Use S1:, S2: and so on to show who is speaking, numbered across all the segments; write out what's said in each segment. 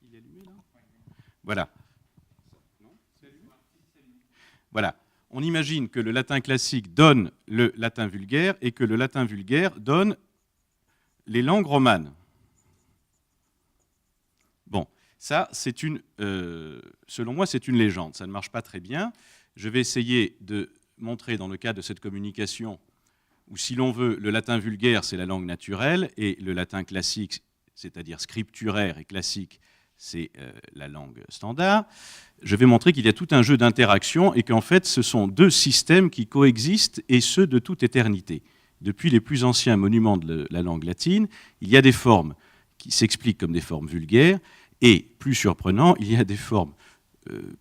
S1: Il est allumé là ? Voilà. Voilà. On imagine que le latin classique donne le latin vulgaire et que le latin vulgaire donne les langues romanes. Bon, ça, c'est selon moi, c'est une légende. Ça ne marche pas très bien. Je vais essayer de montrer dans le cadre de cette communication où, si l'on veut, le latin vulgaire, c'est la langue naturelle, et le latin classique, c'est-à-dire scripturaire et classique, c'est la langue standard. Je vais montrer qu'il y a tout un jeu d'interaction et qu'en fait, ce sont deux systèmes qui coexistent, et ce, de toute éternité. Depuis les plus anciens monuments de la langue latine, il y a des formes qui s'expliquent comme des formes vulgaires, et, plus surprenant, il y a des formes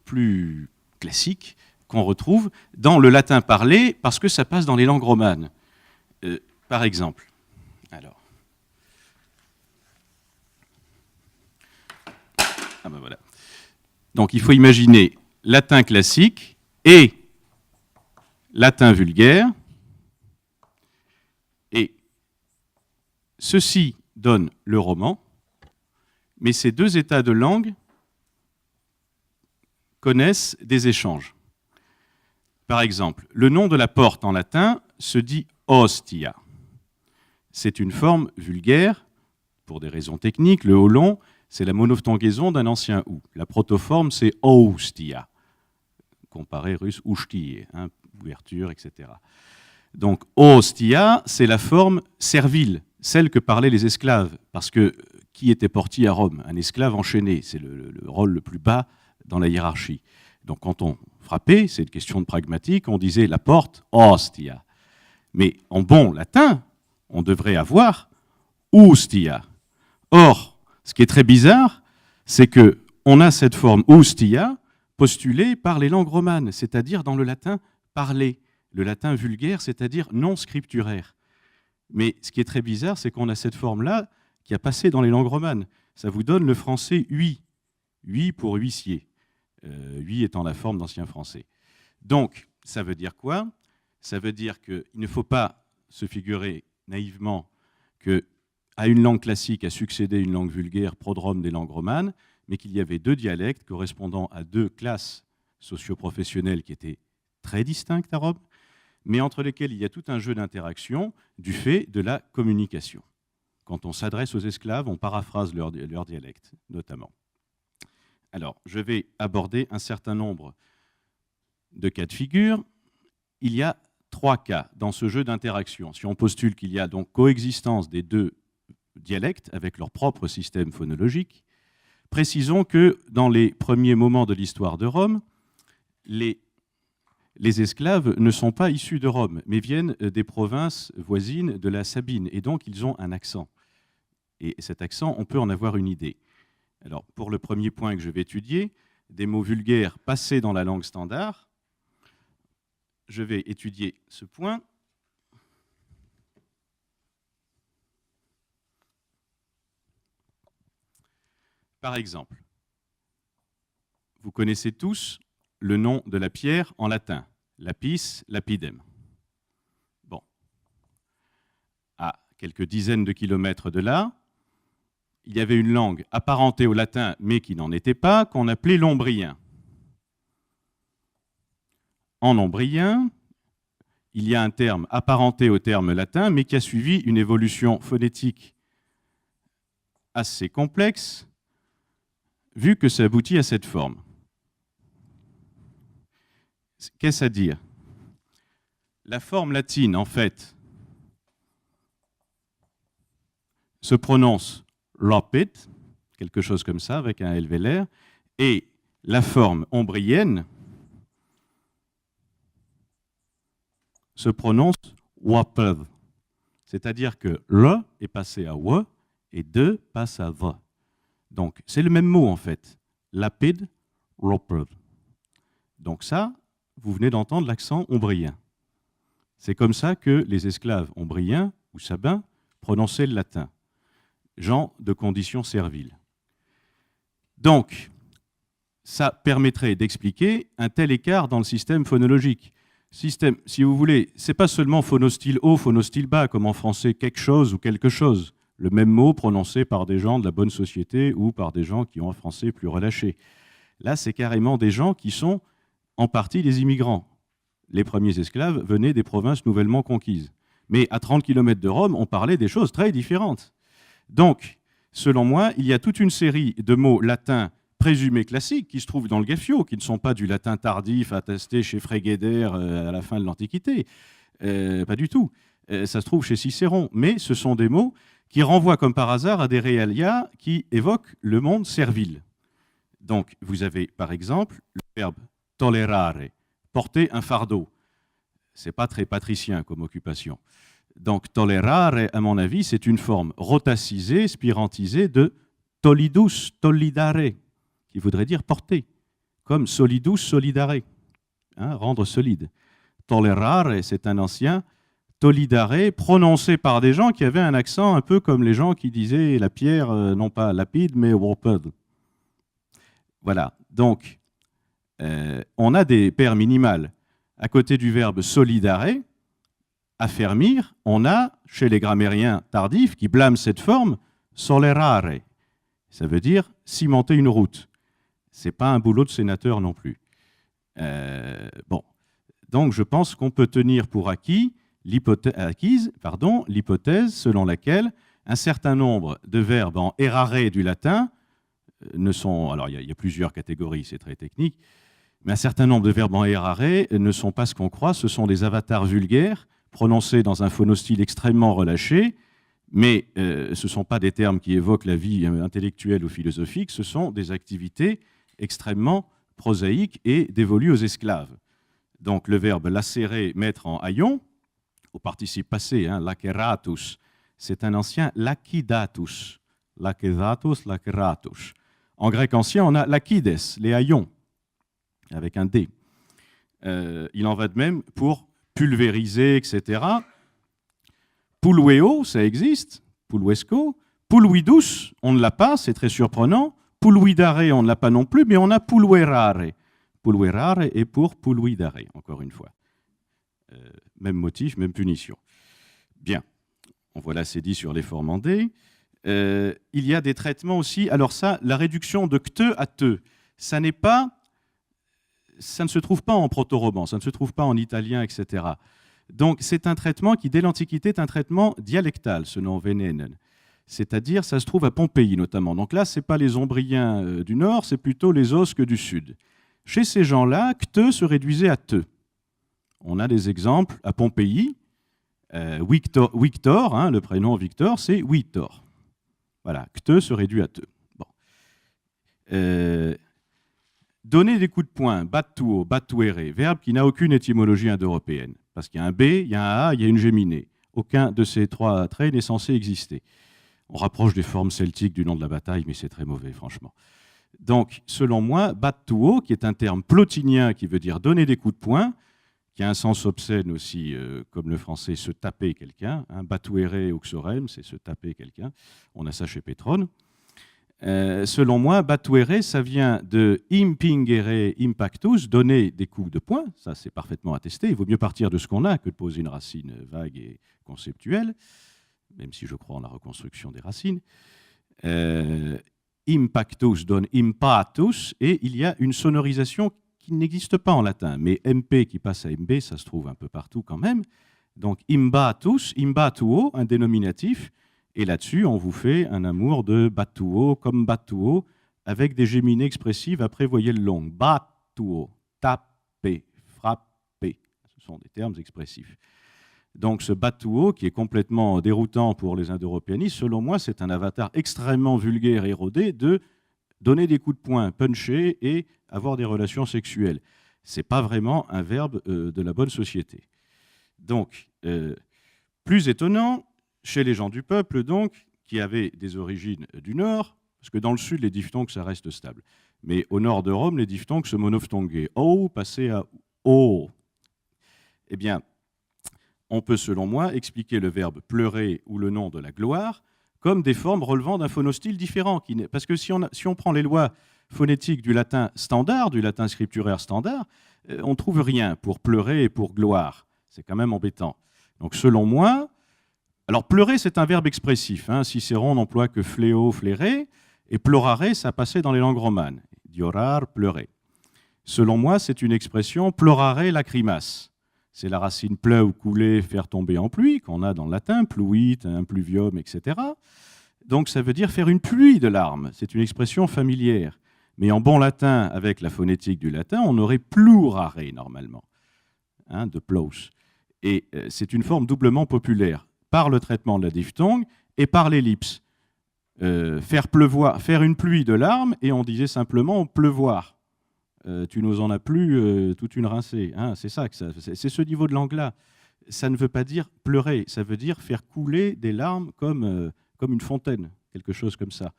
S1: plus classiques qu'on retrouve dans le latin parlé, parce que ça passe dans les langues romanes. Par exemple, alors... Ah ben voilà. Donc il faut imaginer latin classique et latin vulgaire, et ceci donne le roman, mais ces deux états de langue connaissent des échanges. Par exemple, le nom de la porte en latin se dit ostia. C'est une forme vulgaire, pour des raisons techniques. Le haut long, c'est la monophtongaison d'un ancien ou. La protoforme, c'est ostia, comparé russe ushtie, hein, ouverture, etc. Donc ostia, c'est la forme servile, celle que parlaient les esclaves, parce que qui était portier à Rome? Un esclave enchaîné, c'est le rôle le plus bas dans la hiérarchie. Donc quand on frappait, c'est une question de pragmatique, on disait la porte ostia. Mais en bon latin, on devrait avoir ustia. Or, ce qui est très bizarre, c'est qu'on a cette forme ustia postulée par les langues romanes, c'est-à-dire dans le latin parlé, le latin vulgaire, c'est-à-dire non scripturaire. Mais ce qui est très bizarre, c'est qu'on a cette forme-là qui a passé dans les langues romanes. Ça vous donne le français hui, hui pour huissier, hui étant la forme d'ancien français. Donc, ça veut dire quoi? Ça veut dire qu'il ne faut pas se figurer naïvement qu'à une langue classique a succédé une langue vulgaire prodrome des langues romanes, mais qu'il y avait deux dialectes correspondant à deux classes socio-professionnelles qui étaient très distinctes à Rome, mais entre lesquelles il y a tout un jeu d'interaction du fait de la communication. Quand on s'adresse aux esclaves, on paraphrase leur dialecte, notamment. Alors, je vais aborder un certain nombre de cas de figure. Il y a 3 cas dans ce jeu d'interaction. Si on postule qu'il y a donc coexistence des deux dialectes avec leur propre système phonologique, précisons que dans les premiers moments de l'histoire de Rome, les esclaves ne sont pas issus de Rome, mais viennent des provinces voisines de la Sabine, et donc ils ont un accent. Et cet accent, on peut en avoir une idée. Alors, pour le premier point que je vais étudier, des mots vulgaires passés dans la langue standard, je vais étudier ce point. Par exemple, vous connaissez tous le nom de la pierre en latin, lapis lapidem. Bon. À quelques dizaines de kilomètres de là, il y avait une langue apparentée au latin, mais qui n'en était pas, qu'on appelait l'ombrien. En ombrien, il y a un terme apparenté au terme latin, mais qui a suivi une évolution phonétique assez complexe, vu que ça aboutit à cette forme. Qu'est-ce à dire? La forme latine, en fait, se prononce rapid, quelque chose comme ça, avec un LVLR, et la forme ombrienne se prononce waped, c'est-à-dire que le est passé à w et de passe à v. Donc, c'est le même mot, en fait, lapid, rapid. Donc ça, vous venez d'entendre l'accent ombrien. C'est comme ça que les esclaves ombriens ou sabins prononçaient le latin. Gens de conditions serviles. Donc, ça permettrait d'expliquer un tel écart dans le système phonologique. Système, si vous voulez, ce n'est pas seulement phonostyle haut, phonostyle bas, comme en français quelque chose ou quelque chose. le même mot prononcé par des gens de la bonne société ou par des gens qui ont un français plus relâché. Là, c'est carrément des gens qui sont en partie des immigrants. Les premiers esclaves venaient des provinces nouvellement conquises. Mais à 30 km de Rome, on parlait des choses très différentes. Donc, selon moi, il y a toute une série de mots latins présumés classiques qui se trouvent dans le Gaffio, qui ne sont pas du latin tardif attesté chez Frégédère à la fin de l'Antiquité. Pas du tout. Ça se trouve chez Cicéron. Mais ce sont des mots qui renvoient comme par hasard à des réalia qui évoquent le monde servile. Donc, vous avez par exemple le verbe tolerare, porter un fardeau. Ce n'est pas très patricien comme occupation. Donc, tolerare, à mon avis, c'est une forme rotacisée, spirantisée de tolidus, tollidare, qui voudrait dire porter, comme solidus, solidare, hein, rendre solide. Tolerare, c'est un ancien tollidare, prononcé par des gens qui avaient un accent un peu comme les gens qui disaient la pierre, non pas lapide, mais warped. Voilà, donc, on a des paires minimales. À côté du verbe solidare, affermir, on a, chez les grammairiens tardifs, qui blâment cette forme, solerare. Ça veut dire cimenter une route. Ce n'est pas un boulot de sénateur non plus. Bon. Donc, je pense qu'on peut tenir pour acquise l'hypothèse selon laquelle un certain nombre de verbes en errare du latin ne sont... Alors, il y a plusieurs catégories, c'est très technique, mais un certain nombre de verbes en errare ne sont pas ce qu'on croit, ce sont des avatars vulgaires prononcés dans un phonostyle extrêmement relâché, mais ce ne sont pas des termes qui évoquent la vie intellectuelle ou philosophique, ce sont des activités extrêmement prosaïques et dévolues aux esclaves. Donc le verbe lacérer, mettre en haillon, au participe passé, hein, laceratus, c'est un ancien lacidatus. Lacedatus, laceratus. En grec ancien, on a lacides, les haillons, avec un D. Il en va de même pour pulvériser, etc. Pulueo, ça existe, puluesco. Puluidus, on ne l'a pas, c'est très surprenant. Puluidare, on ne l'a pas non plus, mais on a puluerare. Puluerare est pour puluidare, encore une fois. Même motif, même punition. Bien, on voit là, c'est dit sur les formes en D. Il y a des traitements aussi. Alors ça, la réduction de cte à te, ça ne se trouve pas en proto-roman, ça ne se trouve pas en italien, etc. Donc c'est un traitement qui, dès l'Antiquité, est un traitement dialectal, ce nom Venenen. C'est-à-dire, ça se trouve à Pompéi notamment. Donc là, ce n'est pas les Ombriens du Nord, c'est plutôt les Osques du Sud. Chez ces gens-là, cte se réduisait à te. On a des exemples à Pompéi. Victor, hein, le prénom Victor, c'est Vitor. Voilà, cte se réduit à te. Bon. Donner des coups de poing, battuo, battuere, verbe qui n'a aucune étymologie indo-européenne. Parce qu'il y a un B, il y a un A, il y a une géminée. Aucun de ces trois traits n'est censé exister. On rapproche des formes celtiques du nom de la bataille, mais c'est très mauvais, franchement. Donc, selon moi, battuo, qui est un terme plotinien qui veut dire donner des coups de poing, qui a un sens obscène aussi, comme le français, se taper quelqu'un. Hein, battuere uxorem, c'est se taper quelqu'un. On a ça chez Pétrone. Selon moi, battuere, ça vient de impingere impactus, donner des coups de poing. Ça, c'est parfaitement attesté. Il vaut mieux partir de ce qu'on a que de poser une racine vague et conceptuelle, même si je crois en la reconstruction des racines. Impactus donne impatus, et il y a une sonorisation qui n'existe pas en latin, mais MP qui passe à MB, ça se trouve un peu partout quand même. Donc imbatus, imbatuo, un dénominatif, et là-dessus, on vous fait un amour de battuo comme battuo, avec des géminées expressives après voyelle longue. Battuo, taper, frapper, ce sont des termes expressifs. Donc ce battuo, qui est complètement déroutant pour les indo-européanistes, selon moi, c'est un avatar extrêmement vulgaire et rodé de donner des coups de poing, puncher et avoir des relations sexuelles. Ce n'est pas vraiment un verbe de la bonne société. Donc, plus étonnant, chez les gens du peuple, donc, qui avaient des origines du Nord, parce que dans le Sud, les diphtongues, ça reste stable. Mais au nord de Rome, les diphtongues se monophtonguaient. O passait à O. Eh bien, on peut, selon moi, expliquer le verbe pleurer ou le nom de la gloire comme des formes relevant d'un phonostyle différent. Parce que si on prend les lois phonétiques du latin standard, du latin scripturaire standard, on ne trouve rien pour pleurer et pour gloire. C'est quand même embêtant. Donc, selon moi, Alors, pleurer, c'est un verbe expressif. Hein. Cicéron n'emploie que fléau, flairer, et plorare, ça passait dans les langues romanes. Diorar, pleurer. Selon moi, c'est une expression plorare lacrimas. C'est la racine pleu ou couler, faire tomber en pluie, qu'on a dans le latin, pluit, impluvium, etc. Donc, ça veut dire faire une pluie de larmes. C'est une expression familière. Mais en bon latin, avec la phonétique du latin, on aurait plurare, normalement, hein, de plaus. Et c'est une forme doublement populaire, par le traitement de la diphtongue et par l'ellipse. Faire pleuvoir, faire une pluie de larmes, et on disait simplement pleuvoir. Tu nous en as plu toute une rincée. Hein, c'est ça, c'est ce niveau de langue-là. Ça ne veut pas dire pleurer, ça veut dire faire couler des larmes comme une fontaine, quelque chose comme ça.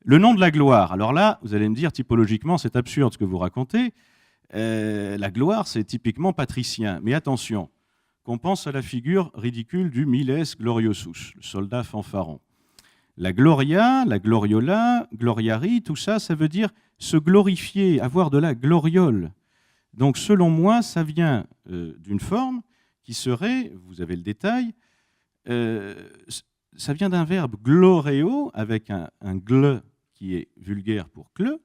S1: Le nom de la gloire, alors là, vous allez me dire, typologiquement, c'est absurde ce que vous racontez. La gloire, c'est typiquement patricien. Mais attention, qu'on pense à la figure ridicule du miles gloriosus, le soldat fanfaron. La gloria, la gloriola, gloriari, tout ça, ça veut dire se glorifier, avoir de la gloriole. Donc, selon moi, ça vient d'une forme qui serait, vous avez le détail, ça vient d'un verbe gloreo, avec un gle qui est vulgaire pour cle,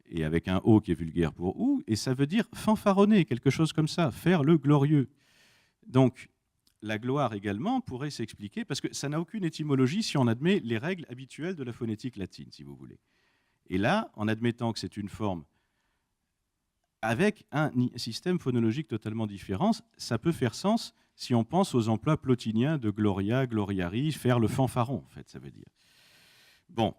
S1: et avec un o qui est vulgaire pour ou, et ça veut dire fanfaronner, quelque chose comme ça, faire le glorieux. Donc, la gloire également pourrait s'expliquer, parce que ça n'a aucune étymologie si on admet les règles habituelles de la phonétique latine, si vous voulez. Et là, en admettant que c'est une forme avec un système phonologique totalement différent, ça peut faire sens si on pense aux emplois plotiniens de gloria, gloriari, faire le fanfaron, en fait, ça veut dire. Bon.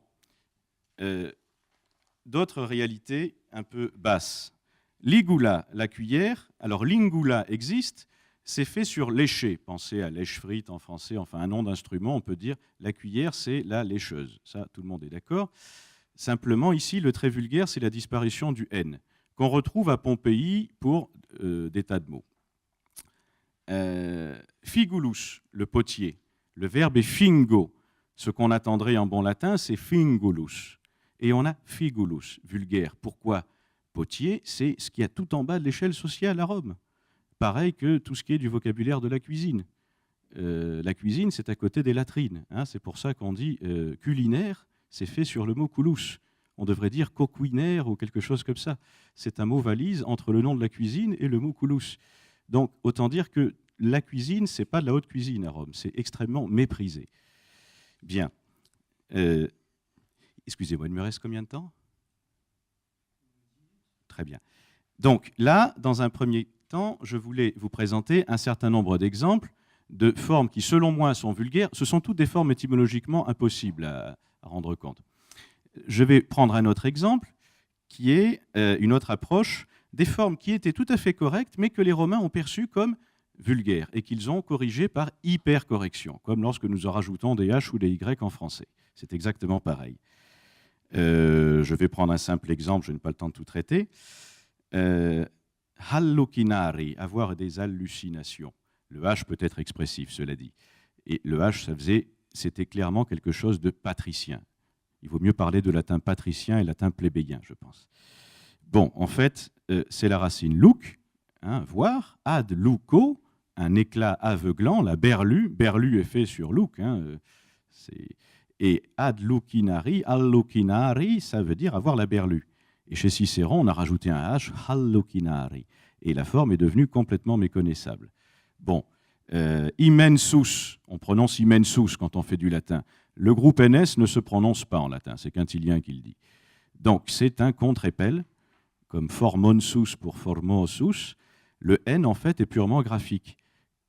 S1: D'autres réalités un peu basses. Ligula, la cuillère. Alors, lingula existe, c'est fait sur lécher. Pensez à lèche-frite en français, enfin un nom d'instrument, on peut dire la cuillère, c'est la lécheuse. Ça, tout le monde est d'accord. Simplement, ici, le trait vulgaire, c'est la disparition du N, qu'on retrouve à Pompéi pour des tas de mots. Figulus, le potier. Le verbe est fingo. Ce qu'on attendrait en bon latin, c'est fingulus. Et on a figulus, vulgaire. Pourquoi ? Potier, c'est ce qu'il y a tout en bas de l'échelle sociale à Rome. Pareil que tout ce qui est du vocabulaire de la cuisine. La cuisine, c'est à côté des latrines. Hein, c'est pour ça qu'on dit culinaire, c'est fait sur le mot culus. On devrait dire coquinaire ou quelque chose comme ça. C'est un mot valise entre le nom de la cuisine et le mot culus. Donc, autant dire que la cuisine, ce n'est pas de la haute cuisine à Rome. C'est extrêmement méprisé. Bien. Excusez-moi, il me reste combien de temps ? Très bien. Donc là, dans un premier temps, je voulais vous présenter un certain nombre d'exemples de formes qui, selon moi, sont vulgaires. Ce sont toutes des formes étymologiquement impossibles à rendre compte. Je vais prendre un autre exemple, qui est une autre approche, des formes qui étaient tout à fait correctes, mais que les Romains ont perçues comme vulgaires et qu'ils ont corrigées par hypercorrection, comme lorsque nous en rajoutons des H ou des Y en français. C'est exactement pareil. Je vais prendre un simple exemple, je n'ai pas le temps de tout traiter. Hallucinari, avoir des hallucinations. Le H peut être expressif, cela dit. Et le H, c'était clairement quelque chose de patricien. Il vaut mieux parler de latin patricien et latin plébéien, je pense. Bon, en fait, c'est la racine luc, hein, voir, ad luco, un éclat aveuglant, la berlu. Berlu est fait sur luc, hein, et ad lucinari, allucinari, ça veut dire avoir la berlue. Et chez Cicéron, on a rajouté un H, hallucinari. Et la forme est devenue complètement méconnaissable. Bon, immensus, on prononce immensus quand on fait du latin. Le groupe NS ne se prononce pas en latin, c'est Quintilien qui le dit. Donc c'est un contre-épelle, comme formonsus pour formosus. Le N, en fait, est purement graphique.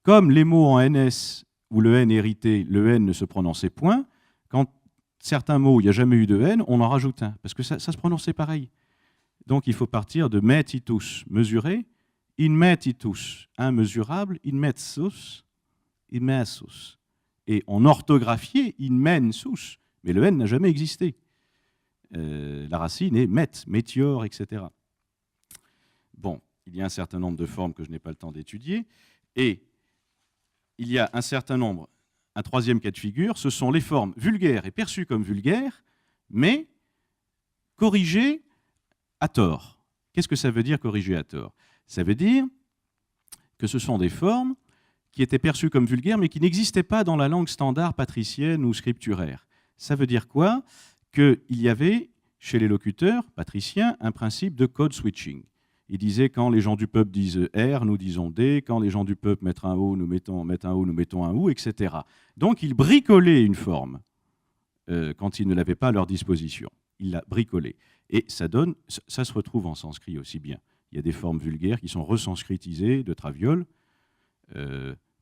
S1: Comme les mots en NS, où le N hérité, le N ne se prononçait point, quand certains mots, il n'y a jamais eu de N, on en rajoute un, parce que ça se prononçait pareil. Donc il faut partir de metitus, mesurer, in metitus, immesurable, in metsus, immensus. Et on orthographiait in mensus, mais le N n'a jamais existé. La racine est met, météore, etc. Bon, il y a un certain nombre de formes que je n'ai pas le temps d'étudier, et il y a un certain nombre, un troisième cas de figure, ce sont les formes vulgaires et perçues comme vulgaires, mais corrigées à tort. Qu'est-ce que ça veut dire corriger à tort ? Ça veut dire que ce sont des formes qui étaient perçus comme vulgaires, mais qui n'existaient pas dans la langue standard patricienne ou scripturaire. Ça veut dire quoi? Qu'il y avait, chez les locuteurs patriciens, un principe de code switching. Ils disaient, quand les gens du peuple disent R, nous disons D, quand les gens du peuple mettent un O, nous mettons un OU, etc. Donc, ils bricolaient une forme quand ils ne l'avaient pas à leur disposition. Ils la bricolaient. Et ça se retrouve en sanskrit aussi bien. Il y a des formes vulgaires qui sont resanskritisées de traviole.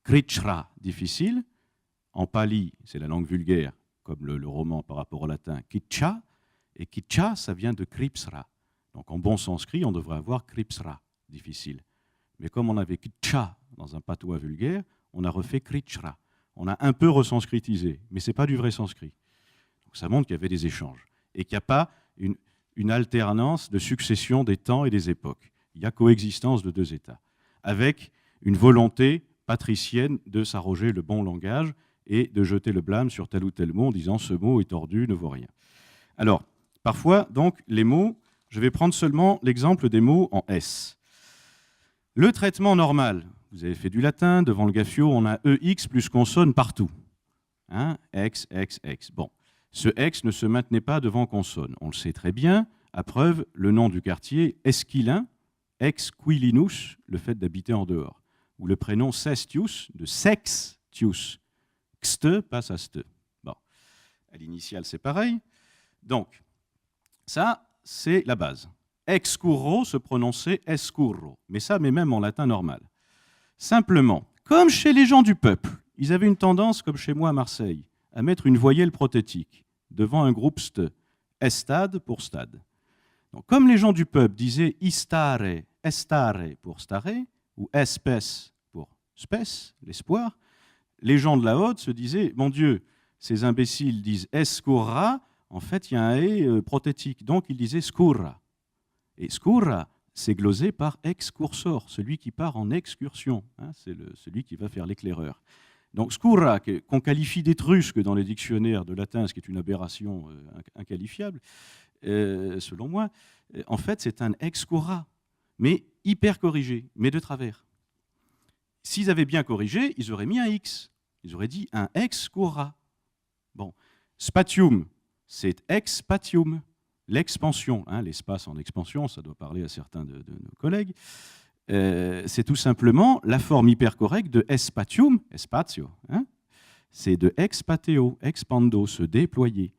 S1: Krichra, difficile. En pali, c'est la langue vulgaire, comme le roman par rapport au latin, kitcha. Et kitcha, ça vient de kripsra. Donc en bon sanskrit, on devrait avoir kripsra, difficile. Mais comme on avait kitcha dans un patois vulgaire, on a refait krichra. On a un peu resanskritisé, mais ce n'est pas du vrai sanskrit. Donc ça montre qu'il y avait des échanges et qu'il n'y a pas une alternance de succession des temps et des époques. Il y a coexistence de deux États, avec une volonté patricienne de s'arroger le bon langage et de jeter le blâme sur tel ou tel mot en disant « ce mot est tordu, ne vaut rien ». Alors, parfois, donc, les mots, je vais prendre seulement l'exemple des mots en S. Le traitement normal, vous avez fait du latin, devant le gaffio, on a EX plus consonne partout. Hein, X, X, X. Bon, ce X ne se maintenait pas devant consonne. On le sait très bien, à preuve, le nom du quartier, Esquilin, Exquilinus, le fait d'habiter en dehors. Ou le prénom Sestius, de Sextius. Xte passe à ste. Bon, à l'initiale, c'est pareil. Donc, ça, c'est la base. Excurro se prononçait escurro, mais ça, mais même en latin normal. Simplement, comme chez les gens du peuple, ils avaient une tendance, comme chez moi à Marseille, à mettre une voyelle prothétique devant un groupe ste, estade pour stade. Donc, comme les gens du peuple disaient istare, estare pour stare, ou espèce pour spèce, l'espoir, les gens de la Haute se disaient, mon Dieu, ces imbéciles disent escurra, en fait, il y a un « et » prothétique, donc ils disaient scurra. Et scurra, c'est glosé par excursor, celui qui part en excursion, hein, c'est celui qui va faire l'éclaireur. Donc scurra, qu'on qualifie d'étrusque dans les dictionnaires de latin, ce qui est une aberration inqualifiable, selon moi, en fait, c'est un excurra, mais hyper corrigé, mais de travers. S'ils avaient bien corrigé, ils auraient mis un X. Ils auraient dit un excurra. Bon, spatium, c'est expatium, l'expansion, hein, l'espace en expansion, ça doit parler à certains de nos collègues. C'est tout simplement la forme hypercorrecte de espatium, espatio, hein, c'est de expateo, expando, se déployer.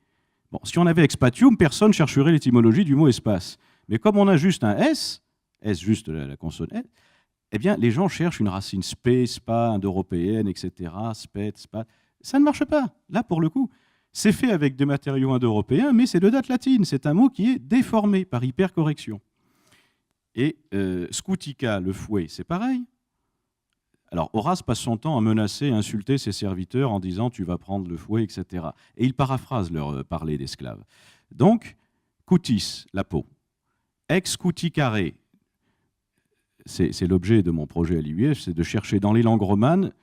S1: Bon, si on avait expatium, personne ne chercherait l'étymologie du mot espace. Mais comme on a juste un S juste la consonne S, eh bien, les gens cherchent une racine spé, spa, indo-européenne, etc., spet, spa. Ça ne marche pas. Là, pour le coup, c'est fait avec des matériaux indo-européens, mais c'est de date latine. C'est un mot qui est déformé par hypercorrection. Et scutica, le fouet, c'est pareil. Alors, Horace passe son temps à menacer, à insulter ses serviteurs en disant « tu vas prendre le fouet », etc. Et il paraphrase leur parler d'esclaves. Donc, cutis, la peau. Ex cuticare, c'est l'objet de mon projet à l'IUF, c'est de chercher dans les langues romanes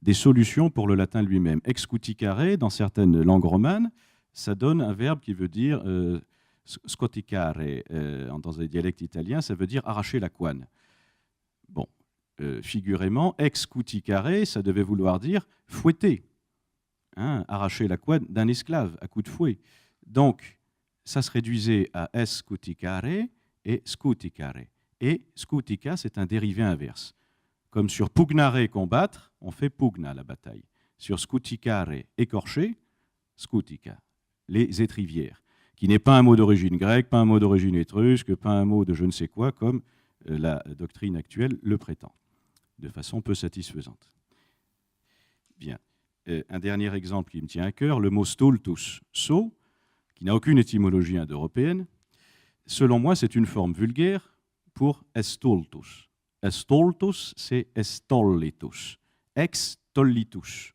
S1: des solutions pour le latin lui-même. Ex cuticare, dans certaines langues romanes, ça donne un verbe qui veut dire scoticare. Dans les dialectes italiens, ça veut dire arracher la couenne. Bon, figurément, ex cuticare, ça devait vouloir dire fouetter, hein, arracher la couenne d'un esclave à coups de fouet. Donc, ça se réduisait à es cuticare et scuticare. Et scutica, c'est un dérivé inverse. Comme sur pugnare, combattre, on fait pugna, la bataille. Sur scuticare, écorcher, scutica, les étrivières, qui n'est pas un mot d'origine grecque, pas un mot d'origine étrusque, pas un mot de je ne sais quoi, comme la doctrine actuelle le prétend, de façon peu satisfaisante. Bien. Un dernier exemple qui me tient à cœur, le mot stultus, saut, qui n'a aucune étymologie indo-européenne. Selon moi, c'est une forme vulgaire pour estultus. Estultus, c'est estollitus. Extollitus.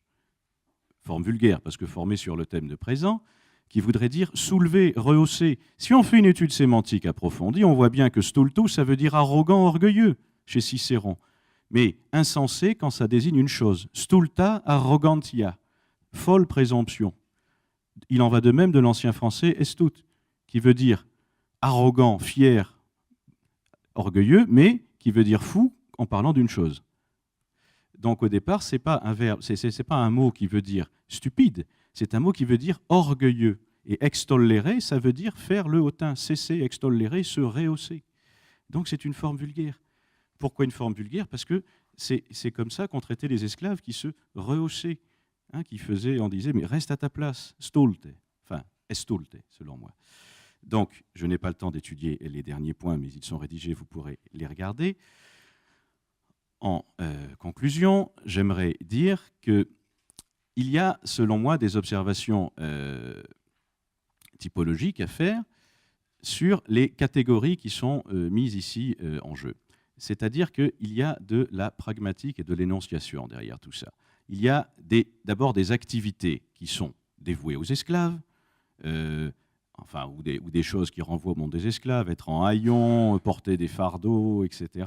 S1: Forme vulgaire, parce que formée sur le thème de présent, qui voudrait dire soulever, rehausser. Si on fait une étude sémantique approfondie, on voit bien que stultus, ça veut dire arrogant, orgueilleux, chez Cicéron. Mais insensé quand ça désigne une chose. Stulta arrogantia, folle présomption. Il en va de même de l'ancien français estut, qui veut dire arrogant, fier, orgueilleux, mais qui veut dire fou en parlant d'une chose. Donc au départ, c'est pas un verbe, c'est pas un mot qui veut dire stupide, c'est un mot qui veut dire orgueilleux. Et extollere, ça veut dire faire le hautain, cesser, extollere, se rehausser. Donc c'est une forme vulgaire. Pourquoi une forme vulgaire? Parce que c'est comme ça qu'on traitait les esclaves qui se rehaussaient, hein, qui faisaient, on disait, mais reste à ta place, stolte, enfin, estulte, selon moi. Donc, je n'ai pas le temps d'étudier les derniers points, mais ils sont rédigés, vous pourrez les regarder. En conclusion, j'aimerais dire qu'il y a, selon moi, des observations typologiques à faire sur les catégories qui sont mises ici en jeu. C'est-à-dire qu'il y a de la pragmatique et de l'énonciation derrière tout ça. Il y a d'abord des activités qui sont dévouées aux esclaves, ou des choses qui renvoient au monde des esclaves, être en haillons, porter des fardeaux, etc.,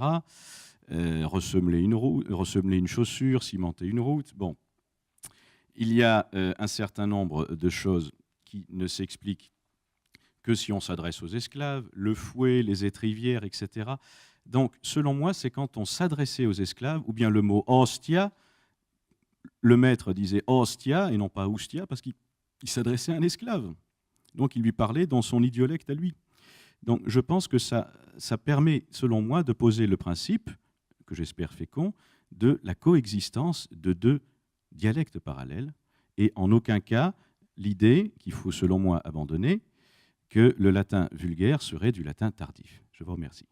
S1: ressemeler une chaussure, cimenter une route. Bon. Il y a un certain nombre de choses qui ne s'expliquent que si on s'adresse aux esclaves, le fouet, les étrivières, etc. Donc, selon moi, c'est quand on s'adressait aux esclaves, ou bien le mot hostia, le maître disait hostia et non pas oustia, parce qu'il s'adressait à un esclave. Donc, il lui parlait dans son idiolecte à lui. Donc, je pense que ça permet, selon moi, de poser le principe, que j'espère fécond, de la coexistence de deux dialectes parallèles, et en aucun cas l'idée qu'il faut, selon moi, abandonner, que le latin vulgaire serait du latin tardif. Je vous remercie.